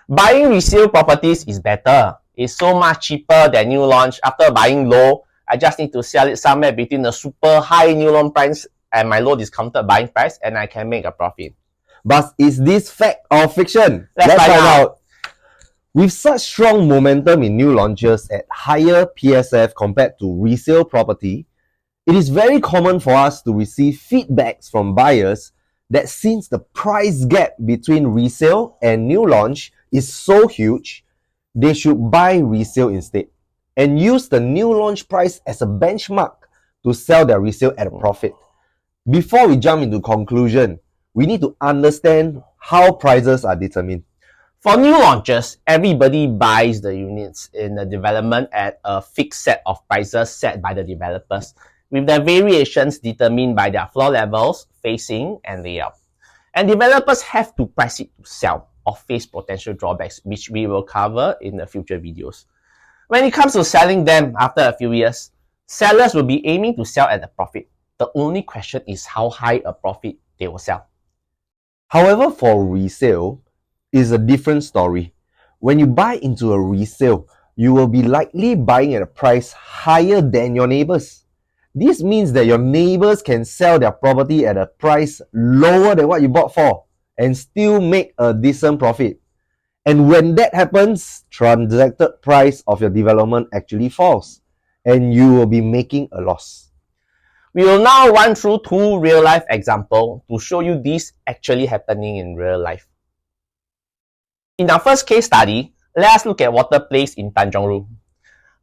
Buying resale properties is better. It's so much cheaper than new launch. After buying low, I just need to sell it somewhere between the super high new launch price and my low discounted buying price, and I can make a profit. But is this fact or fiction? Let's find out. With such strong momentum in new launches at higher PSF compared to resale property, it is very common for us to receive feedbacks from buyers that since the price gap between resale and new launch is so huge, they should buy resale instead and use the new launch price as a benchmark to sell their resale at a profit. Before we jump into conclusion, we need to understand how prices are determined. For new launches, everybody buys the units in the development at a fixed set of prices set by the developers, with the variations determined by their floor levels, facing, and layout. And developers have to price it to sell or face potential drawbacks, which we will cover in the future videos. When it comes to selling them after a few years, sellers will be aiming to sell at a profit. The only question is how high a profit they will sell. However, for resale, is a different story. When you buy into a resale, you will be likely buying at a price higher than your neighbors. This means that your neighbors can sell their property at a price lower than what you bought for and still make a decent profit. And when that happens, transacted price of your development actually falls and you will be making a loss. We will now run through two real-life examples to show you this actually happening in real life. In our first case study, let us look at Water Place in Tanjong Rhu.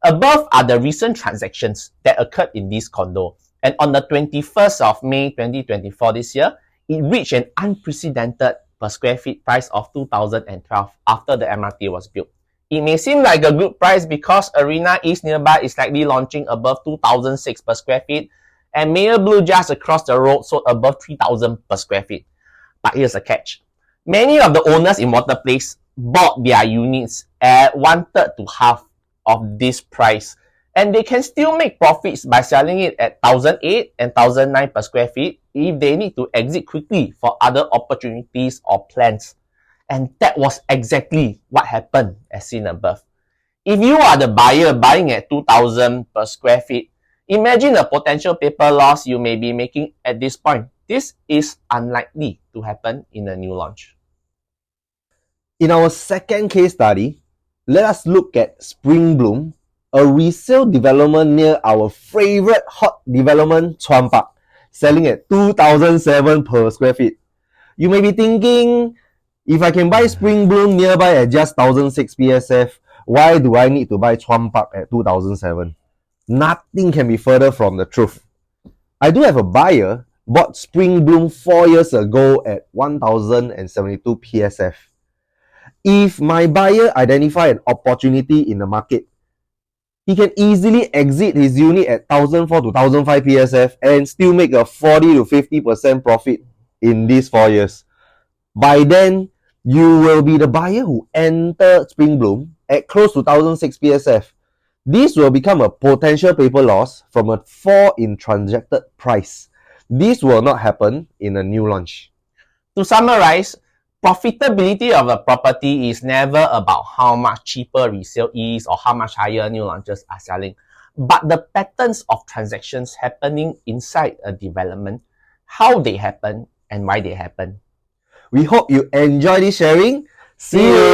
Above are the recent transactions that occurred in this condo, and on the 21st of May 2024 this year, it reached an unprecedented per square feet price of 2012 after the MRT was built. It may seem like a good price because Arena East nearby is likely launching above 2006 per square feet, and Mayor Blue just across the road sold above 3000 per square feet. But here's a catch. Many of the owners in Water Place bought their units at 1/3 to half of this price, and they can still make profits by selling it at 1008 and 1009 per square feet if they need to exit quickly for other opportunities or plans. And that was exactly what happened as seen above. If you are the buyer buying at 2000 per square feet, imagine the potential paper loss you may be making at this point. This is unlikely to happen in a new launch. In our second case study, let us look at Spring Bloom, a resale development near our favorite hot development, Chuan Park, selling at 2007 per square feet. You may be thinking, if I can buy Spring Bloom nearby at just 1006 PSF, why do I need to buy Chuan Park at 2007? Nothing can be further from the truth. I do have a buyer bought Spring Bloom 4 years ago at 1072 PSF. If my buyer identify an opportunity in the market, he can easily exit his unit at 1004 to 1005 PSF and still make a 40 to 50% profit in these 4 years. By then, you will be the buyer who entered Spring Bloom at close to 1006 PSF. This will become a potential paper loss from a fall in transacted price. This will not happen in a new launch. To summarize, profitability of a property is never about how much cheaper resale is or how much higher new launches are selling, but the patterns of transactions happening inside a development, how they happen, and why they happen. We hope you enjoy this sharing. See you!